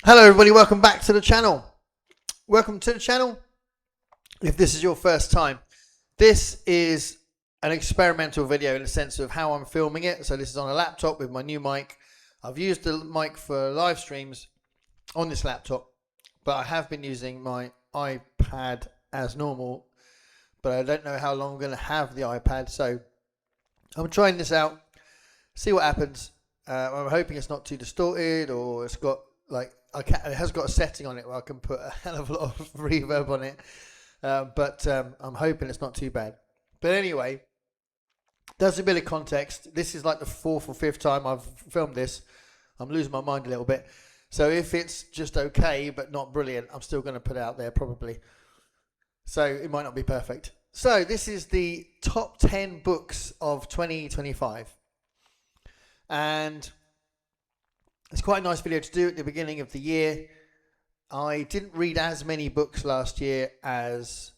Hello everybody, welcome back to the channel. Welcome to the channel. If this is your first time, this is an experimental video in the sense of how I'm filming it. So this is on a laptop with my new mic. I've used the mic for live streams on this laptop, but I have been using my iPad as normal, but I don't know how long I'm going to have the iPad. So I'm trying this out, see what happens. I'm hoping it's not too distorted, or it's got it has got a setting on it where I can put a hell of a lot of reverb on it, but I'm hoping it's not too bad. But anyway, there's a bit of context. This is like the fourth or fifth time I've filmed this. I'm losing my mind a little bit. So if it's just okay but not brilliant, I'm still going to put it out there probably. So it might not be perfect. So this is the top 10 books of 2025. And it's quite a nice video to do at the beginning of the year. I didn't read as many books last year as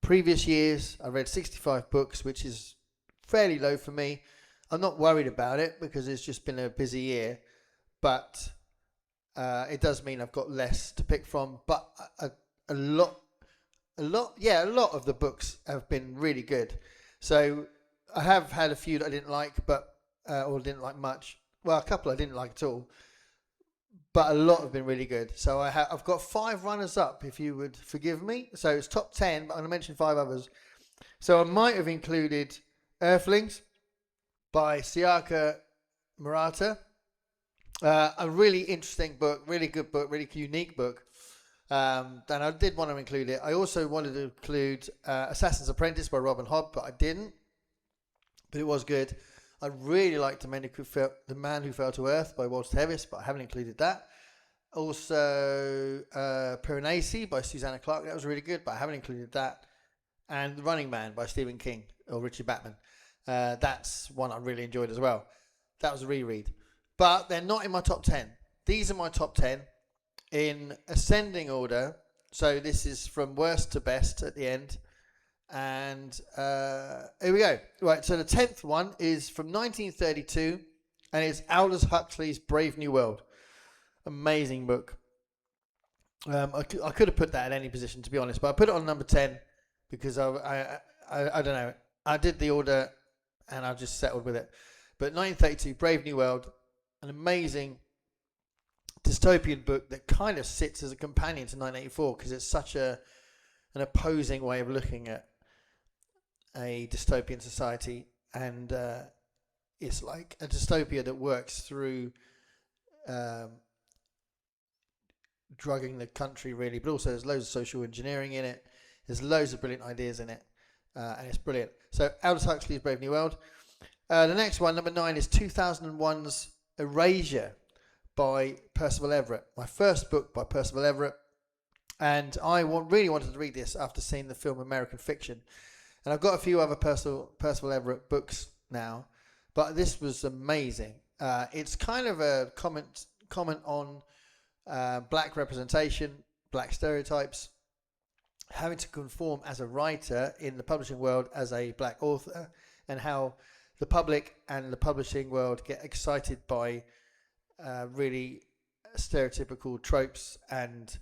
previous years. I read 65 books, which is fairly low for me. I'm not worried about it because it's just been a busy year, but it does mean I've got less to pick from. But a lot of the books have been really good. So I have had a few that I didn't like, or didn't like much. Well, a couple I didn't like at all, but a lot have been really good. So I've got 5 runners-up, if you would forgive me. So it's top 10, but I'm going to mention 5 others. So I might have included Earthlings by Siaka Murata. A really interesting book, really good book, really unique book. And I did want to include it. I also wanted to include Assassin's Apprentice by Robin Hobb, but I didn't. But it was good. I really liked The Man Who Fell to Earth by Walter Tevis, but I haven't included that. Also, Piranesi by Susanna Clarke. That was really good, but I haven't included that. And The Running Man by Stephen King or Richard Batman. That's one I really enjoyed as well. That was a reread. But they're not in my top 10. These are my top 10 in ascending order. So this is from worst to best at the end. And here we go. Right, so the 10th one is from 1932, and it's Aldous Huxley's Brave New World. Amazing book. I could have put that at any position, to be honest, but I put it on number 10 because I don't know. I did the order, and I just settled with it. But 1932, Brave New World, an amazing dystopian book that kind of sits as a companion to 1984 because it's such an opposing way of looking at a dystopian society, and it's like a dystopia that works through drugging the country, really, but also there's loads of social engineering in it. There's loads of brilliant ideas in it, and it's brilliant. So Aldous Huxley's Brave New World. The next one, number 9, is 2001's Erasure by Percival Everett. My first book by Percival Everett, and I really wanted to read this after seeing the film American Fiction. And I've got a few other Percival Everett books now, but this was amazing. It's kind of a comment on black representation, black stereotypes, having to conform as a writer in the publishing world as a black author, and how the public and the publishing world get excited by really stereotypical tropes and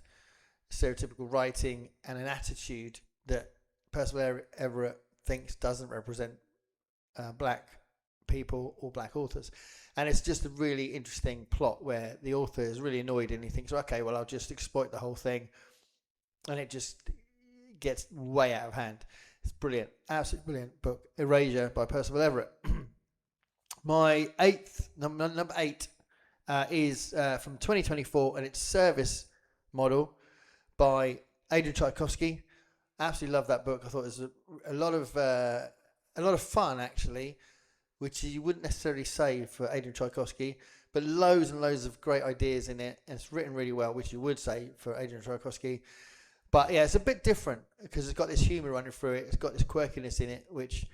stereotypical writing and an attitude that Percival Everett thinks doesn't represent black people or black authors. And it's just a really interesting plot where the author is really annoyed and he thinks, okay, well, I'll just exploit the whole thing. And it just gets way out of hand. It's brilliant. Absolutely brilliant book. Erasure by Percival Everett. My number 8 is from 2024, and it's Service Model by Adrian Tchaikovsky. Absolutely love that book. I thought it was a lot of fun, actually, which you wouldn't necessarily say for Adrian Tchaikovsky, but loads and loads of great ideas in it, and it's written really well, which you would say for Adrian Tchaikovsky. But yeah, it's a bit different because it's got this humour running through it. It's got this quirkiness in it, which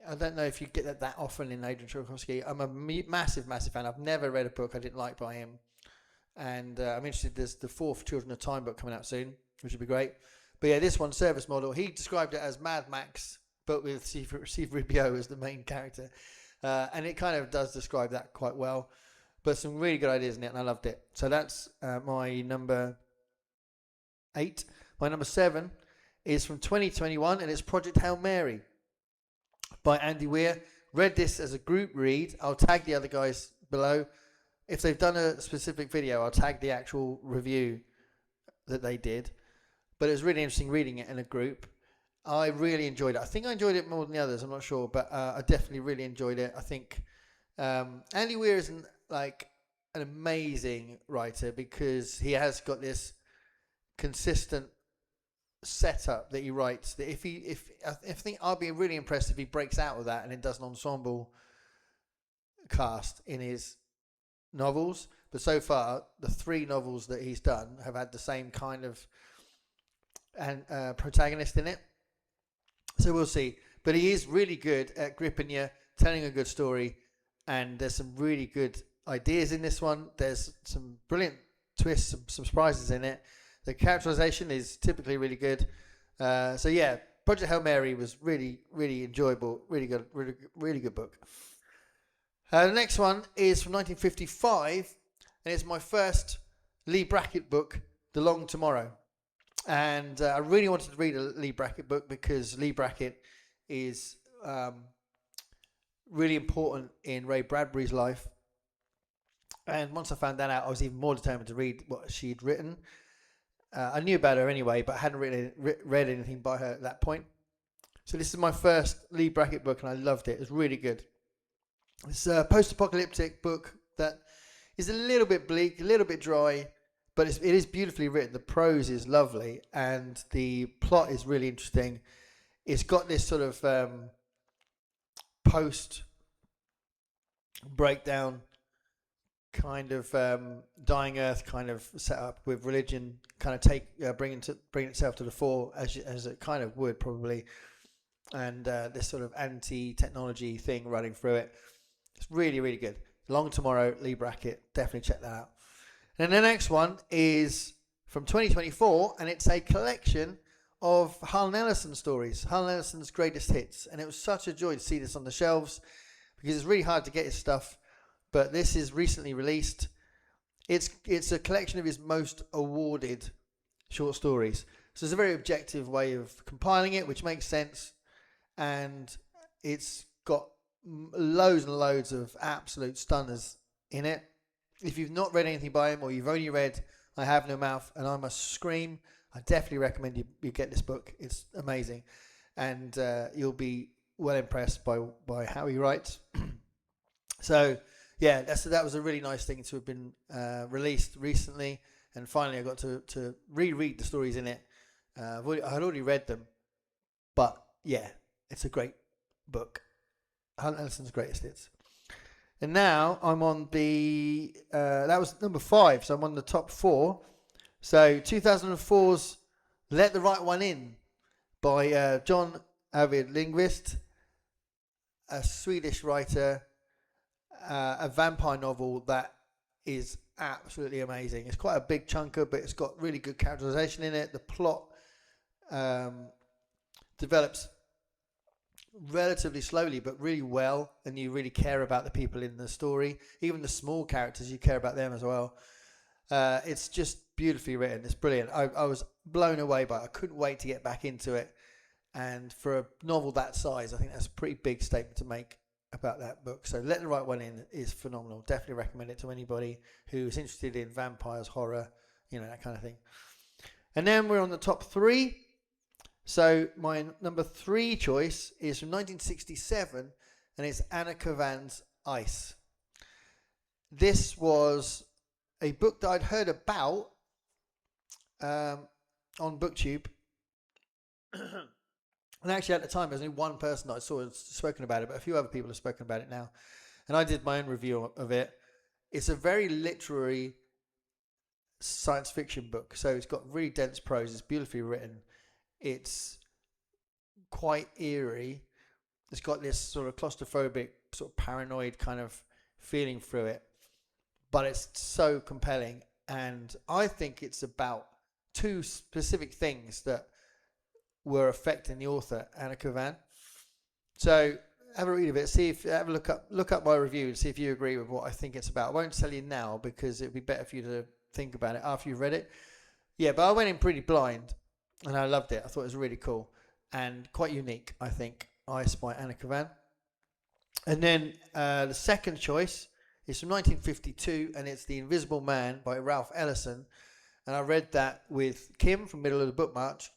I don't know if you get that often in Adrian Tchaikovsky. I'm a massive fan. I've never read a book I didn't like by him, and I'm interested. There's the 4th Children of Time book coming out soon, which would be great. But yeah, this one, Service Model, he described it as Mad Max, but with Steve Ribio as the main character. And it kind of does describe that quite well. but some really good ideas in it, and I loved it. So that's my number 8. My number 7 is from 2021, and it's Project Hail Mary by Andy Weir. Read this as a group read. I'll tag the other guys below. If they've done a specific video, I'll tag the actual review that they did. But it was really interesting reading it in a group. I really enjoyed it. I think I enjoyed it more than the others. I'm not sure, but I definitely really enjoyed it. I think Andy Weir is an amazing writer because he has got this consistent setup that he writes. That if I think I'll be really impressed if he breaks out of that and then does an ensemble cast in his novels. But so far, the 3 novels that he's done have had the same kind of protagonist in it. So we'll see. But he is really good at gripping you, telling a good story, and there's some really good ideas in this one. There's some brilliant twists, some surprises in it. The characterization is typically really good. So yeah, Project Hail Mary was really, really enjoyable. Really good, really good book. The next one is from 1955, and it's my first Lee Brackett book, The Long Tomorrow. And I really wanted to read a Lee Brackett book because Lee Brackett is really important in Ray Bradbury's life. And once I found that out, I was even more determined to read what she'd written. I knew about her anyway, but I hadn't read anything by her at that point. So this is my first Lee Brackett book, and I loved it. It was really good. It's a post-apocalyptic book that is a little bit bleak, a little bit dry, but it is beautifully written. The prose is lovely, and the plot is really interesting. It's got this sort of post-breakdown kind of dying Earth kind of setup with religion kind of bringing itself to the fore as it kind of would probably, and this sort of anti-technology thing running through it. It's really, really good. Long Tomorrow, Lee Brackett. Definitely check that out. And the next one is from 2024, and it's a collection of Hull Ellison stories, Hull Ellison's greatest hits. And it was such a joy to see this on the shelves because it's really hard to get his stuff. But this is recently released. It's a collection of his most awarded short stories. So it's a very objective way of compiling it, which makes sense. And it's got loads and loads of absolute stunners in it. If you've not read anything by him, or you've only read I Have No Mouth and I Must Scream, I definitely recommend you get this book. It's amazing. And you'll be well impressed by how he writes. So yeah, that was a really nice thing to have been released recently, and finally I got to reread the stories in it. I had already read them, but yeah, it's a great book. Hull Ellison's greatest hits. And now I'm on the that was number 5, so I'm on the top 4. So 2004's Let the Right One In by John Ajvide Lindqvist, a Swedish writer. A vampire novel that is absolutely amazing. It's quite a big chunker, but it's got really good characterization in it. The plot develops relatively slowly, but really well, and you really care about the people in the story. Even the small characters, you care about them as well. It's just beautifully written. It's brilliant. I was blown away by it. I couldn't wait to get back into it. And for a novel that size, I think that's a pretty big statement to make about that book. So Let the Right One In is phenomenal. Definitely recommend it to anybody who's interested in vampires, horror, that kind of thing. And then we're on the top 3. So my number 3 choice is from 1967, and it's Anna Kavan's Ice. This was a book that I'd heard about on BookTube. And actually, at the time, there was only one person that I saw had spoken about it, but a few other people have spoken about it now. And I did my own review of it. It's a very literary science fiction book. So it's got really dense prose. It's beautifully written. It's quite eerie. It's got this sort of claustrophobic, sort of paranoid kind of feeling through it. But it's so compelling. And I think it's about 2 specific things that were affecting the author, Anna Kavan. So have a read of it. See if have a look up my review and see if you agree with what I think it's about. I won't tell you now because it'd be better for you to think about it after you've read it. Yeah, but I went in pretty blind, and I loved it. I thought it was really cool and quite unique. I think Ice by Anna Kavan. And then the second choice is from 1952, and it's The Invisible Man by Ralph Ellison. And I read that with Kim from Middle of the Book March,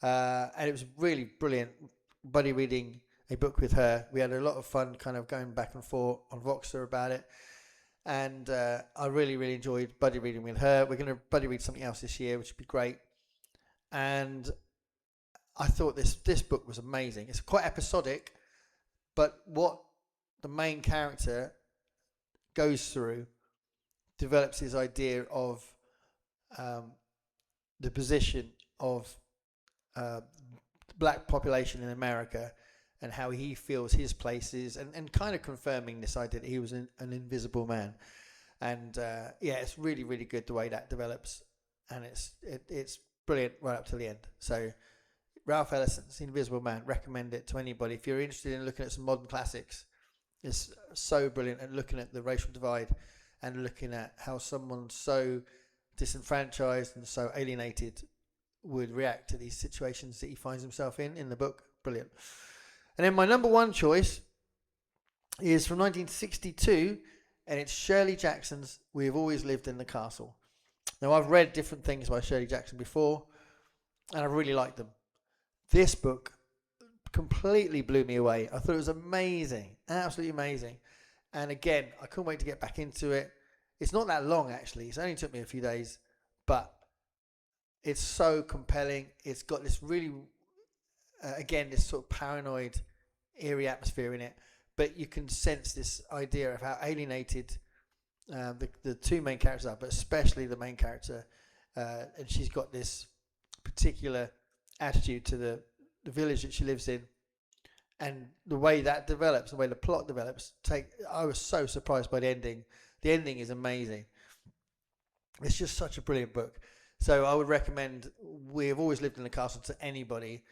and it was really brilliant buddy reading a book with her. We had a lot of fun kind of going back and forth on Voxer about it, and I really, really enjoyed buddy reading with her. We're going to buddy read something else this year, which would be great. And I thought this book was amazing. It's quite episodic, but what the main character goes through develops his idea of the position of the black population in America and how he feels his place is, and kind of confirming this idea that he was an invisible man. And yeah, it's really, really good the way that develops, and it's brilliant right up to the end. So Ralph Ellison's The Invisible Man, recommend it to anybody. If you're interested in looking at some modern classics, it's so brilliant at looking at the racial divide and looking at how someone so disenfranchised and so alienated would react to these situations that he finds himself in the book. Brilliant. And then my number one choice is from 1962, and it's Shirley Jackson's We've Always Lived in the Castle. Now, I've read different things by Shirley Jackson before, and I really liked them. This book completely blew me away. I thought it was amazing, absolutely amazing. And again, I couldn't wait to get back into it. It's not that long, actually. It's only took me a few days, but it's so compelling. It's got this really, again, this sort of paranoid, eerie atmosphere in it. But you can sense this idea of how alienated the two main characters are, but especially the main character. And she's got this particular attitude to the village that she lives in. And the way that develops, the way the plot develops, I was so surprised by the ending. The ending is amazing. It's just such a brilliant book. So I would recommend We Have Always Lived in the Castle to anybody.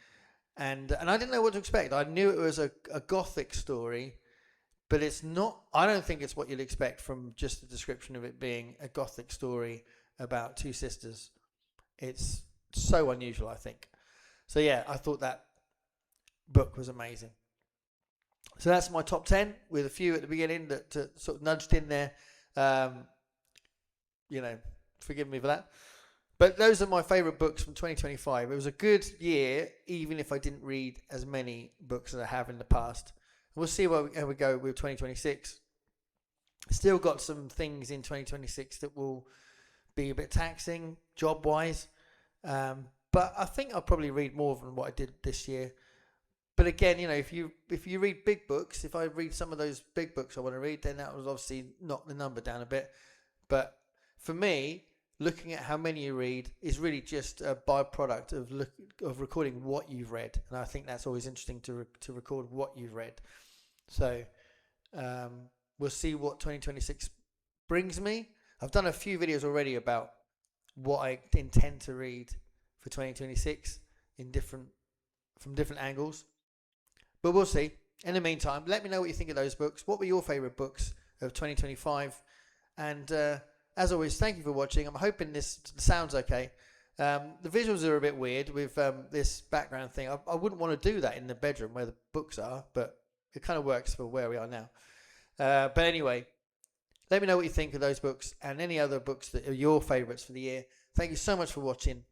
And I didn't know what to expect. I knew it was a gothic story, but it's not. I don't think it's what you'd expect from just the description of it being a gothic story about two sisters. It's so unusual, I think. So yeah, I thought that book was amazing. So that's my top 10, with a few at the beginning that sort of nudged in there. Forgive me for that. But those are my favourite books from 2025. It was a good year, even if I didn't read as many books as I have in the past. We'll see how we go with 2026. Still got some things in 2026 that will be a bit taxing, job-wise. But I think I'll probably read more than what I did this year. But again, if you read big books, if I read some of those big books I want to read, then that was obviously knock the number down a bit. But for me, looking at how many you read is really just a byproduct of recording what you've read, and I think that's always interesting to record what you've read. So we'll see what 2026 brings me. I've done a few videos already about what I intend to read for 2026 from different angles. But we'll see. In the meantime, let me know what you think of those books. What were your favourite books of 2025? And as always, thank you for watching. I'm hoping this sounds okay. The visuals are a bit weird with this background thing. I wouldn't want to do that in the bedroom where the books are, but it kind of works for where we are now. But anyway, let me know what you think of those books and any other books that are your favourites for the year. Thank you so much for watching.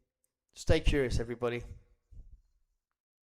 Stay curious, everybody.